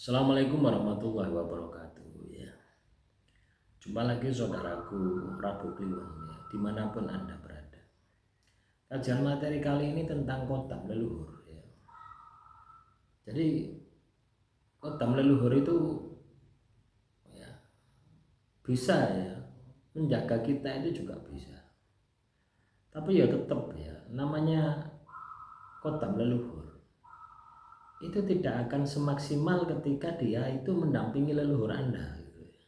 Assalamualaikum warahmatullahi wabarakatuh ya. Jumpa lagi saudaraku Rabu Kliwon ya, dimanapun Anda berada. Kajian materi kali ini tentang kotam leluhur ya. Jadi kotam leluhur itu ya, bisa ya menjaga kita itu juga bisa. Tapi ya tetap ya namanya kotam leluhur itu tidak akan semaksimal ketika dia itu mendampingi leluhur Anda gitu ya.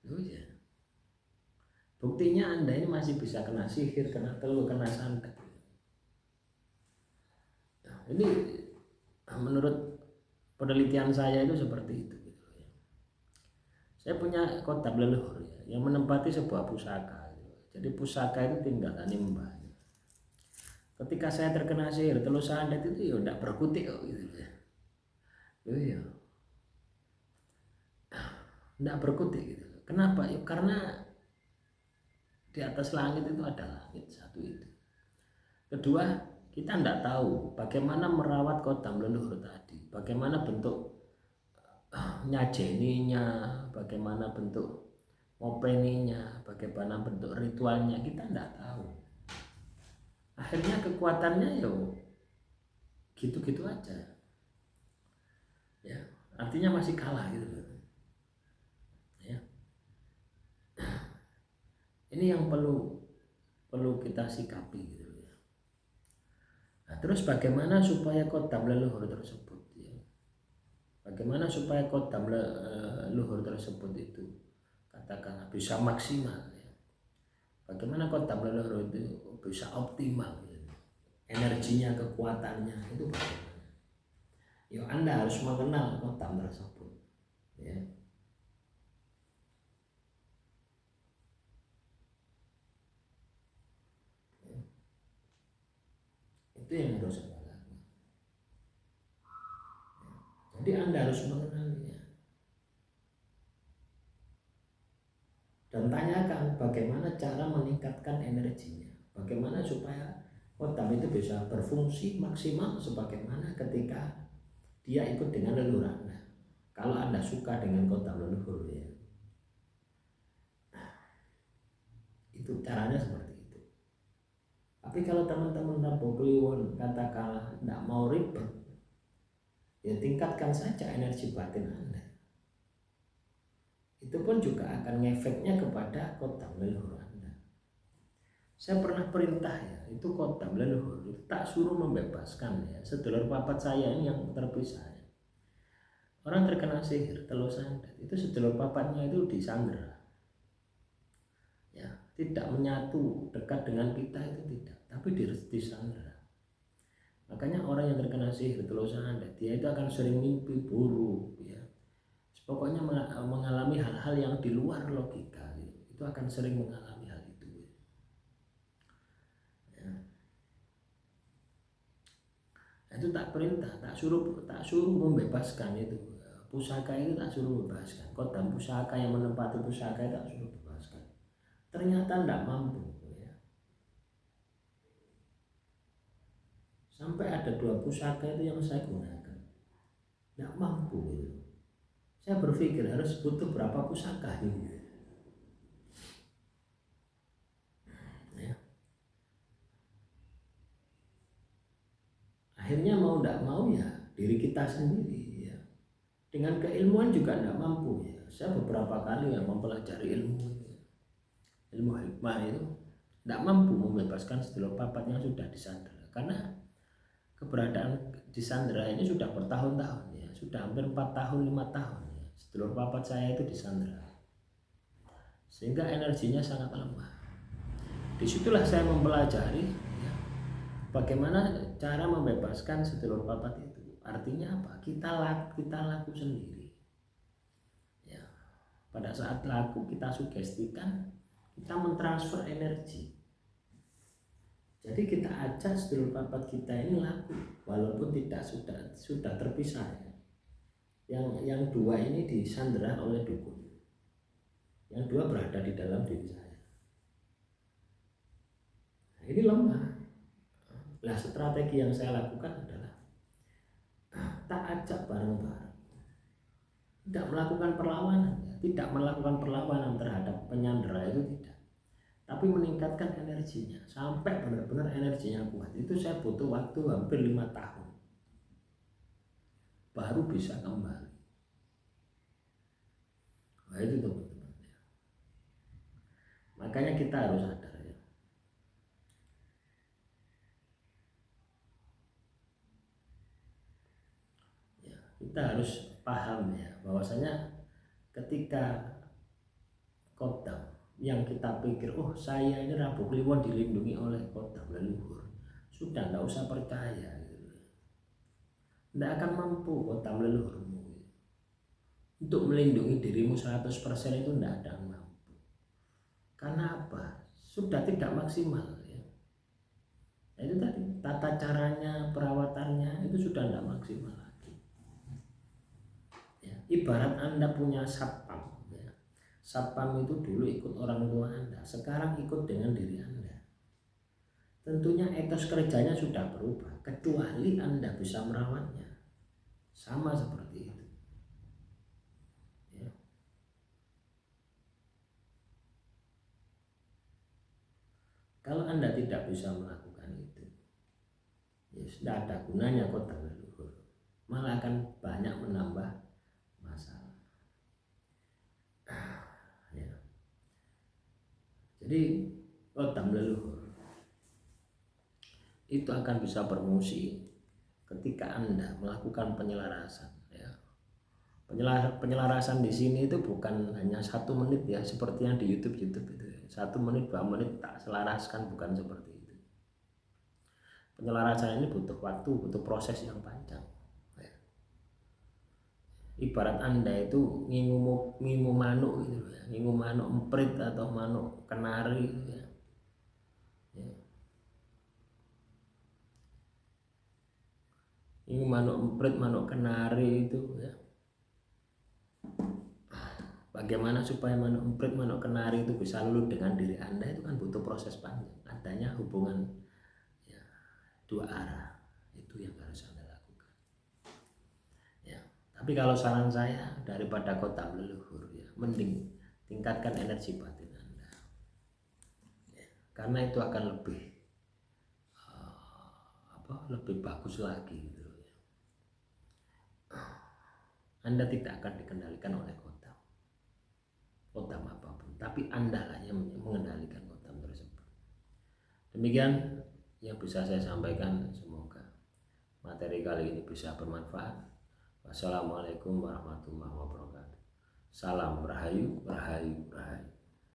Oh ya. Buktinya Anda ini masih bisa kena sihir, kena telur, kena santet. Nah, ini menurut penelitian saya itu seperti itu. Gitu ya. Saya punya kotab leluhur ya, yang menempati sebuah pusaka. Gitu. Jadi pusaka itu tinggalan mbah. Ketika saya terkena sihir, telur santet itu ya tidak berkutik kok gitu ya. Iya. Tidak berkutik gitu. Kenapa? Ya, karena di atas langit itu ada langit satu itu. Kedua, kita tidak tahu bagaimana merawat kotam leluhur tadi, bagaimana bentuk nyajeninya, bagaimana bentuk ngopeninya, bagaimana bentuk ritualnya, kita tidak tahu. Akhirnya kekuatannya yo gitu-gitu aja, ya artinya masih kalah gitu loh. Ya. Ini yang perlu kita sikapi gitu ya. Nah, terus bagaimana supaya kotam leluhur tersebut ya? Bagaimana supaya kotam leluhur tersebut itu katakanlah bisa maksimal ya? Bagaimana kotam leluhur itu bisa optimal ya? Energinya, kekuatannya itu bagaimana? Ya Anda harus mengenal kotam tersebut ya. Itu yang harus Anda lakukan. Jadi Anda harus mengenalinya dan tanyakan bagaimana cara meningkatkan energinya, bagaimana supaya kotam itu bisa berfungsi maksimal sebagaimana ketika dia ikut dengan leluhur Anda. Kalau Anda suka dengan kotam leluhur ya, itu caranya seperti itu. Tapi kalau teman-teman Rabu Kliwon katakanlah tidak mau ribet, ya tingkatkan saja energi batin Anda. Itu pun juga akan ngefeknya kepada kotam leluhur Anda. Saya pernah perintah ya, itu kotam leluhur tak suruh membebaskan ya sedulur papat saya ini yang terpisah ya. Orang terkena sihir telur santet itu sedulur papatnya itu disandera ya, tidak menyatu dekat dengan kita itu tidak, tapi disandera. Makanya orang yang terkena sihir telur santet dia itu akan sering mimpi buruk ya, pokoknya mengalami hal-hal yang di luar logika gitu. Itu akan sering mengalami hal itu ya. Itu tak perintah, tak suruh membebaskan itu pusaka itu, tak suruh membebaskan kotam pusaka yang menempati pusaka itu tak suruh bebaskan. Ternyata tidak mampu ya. Sampai ada 2 pusaka itu yang saya gunakan tidak mampu gitu. Saya berpikir harus butuh berapa pusaka ini ya. Akhirnya mau tidak mau ya diri kita sendiri ya. Dengan keilmuan juga tidak mampu ya. Saya beberapa kali ya mempelajari ilmu hikmah itu tidak mampu membebaskan sedulur papat yang sudah disandera, karena keberadaan disandera ini sudah bertahun-tahun ya, sudah hampir 4 tahun 5 tahun ya, sedulur papat saya itu disandera sehingga energinya sangat lemah. Disitulah saya mempelajari ya, bagaimana cara membebaskan sedulur papat itu. Artinya apa? Kita laku sendiri ya. Pada saat laku kita sugestikan, kita mentransfer energi. Jadi kita ajak sedulur papat kita ini laku walaupun tidak sudah terpisah ya. Yang 2 ini disandera oleh dukun, yang 2 berada di dalam diri saya. Nah, ini lemah. Nah, strategi yang saya lakukan adalah tak ajak bareng-bareng tidak melakukan perlawanan, ya. Tidak melakukan perlawanan terhadap penyandera itu tidak, tapi meningkatkan energinya sampai benar-benar energinya kuat. Itu saya butuh waktu hampir 5 tahun baru bisa kembali. Nah itu teman-teman ya. Makanya kita harus sadar ya. Kita harus paham ya bahwasanya ketika kodam yang kita pikir, oh saya ini Rabu Kliwon dilindungi oleh kodam leluhur, sudah nggak usah percaya gitu. Nggak akan mampu kodam leluhurmu untuk melindungi dirimu 100% itu nggak ada yang mampu. Karena apa? Sudah tidak maksimal ya. Itu tadi tata caranya, perawatannya itu sudah tidak maksimal lagi ya. Ibarat Anda punya satpam ya. Satpam itu dulu ikut orang tua Anda, sekarang ikut dengan diri Anda. Tentunya etos kerjanya sudah berubah, kecuali Anda bisa merawatnya. Sama seperti itu ya. Kalau Anda tidak bisa melakukan itu, ya sudah ada gunanya kodam leluhur, malah akan banyak menambah masalah ya. Jadi kodam leluhur itu akan bisa berfungsi ketika Anda melakukan penyelarasan ya. Penyelarasan di sini itu bukan hanya 1 menit ya, seperti yang di YouTube itu 1 menit 2 menit tak selaraskan, bukan seperti itu. Penyelarasan ini butuh waktu, butuh proses yang panjang ya. Ibarat Anda itu ngingu manuk gitu ya, ngingu manuk emprit atau manuk kenari gitu ya. Ini manuk emprit, manuk kenari itu ya. Bagaimana supaya manuk emprit, manuk kenari itu bisa luluh dengan diri Anda, itu kan butuh proses panjang. Adanya hubungan ya, 2 arah, itu yang harus Anda lakukan. Ya, tapi kalau saran saya daripada kodam leluhur ya, mending tingkatkan energi batin Anda. Ya, karena itu akan lebih bagus lagi gitu ya. Anda tidak akan dikendalikan oleh kodam apapun, tapi Anda lah yang mengendalikan kodam tersebut. Demikian yang bisa saya sampaikan, semoga materi kali ini bisa bermanfaat. Wassalamualaikum warahmatullahi wabarakatuh. Salam Rahayu, Rahayu, Rahayu.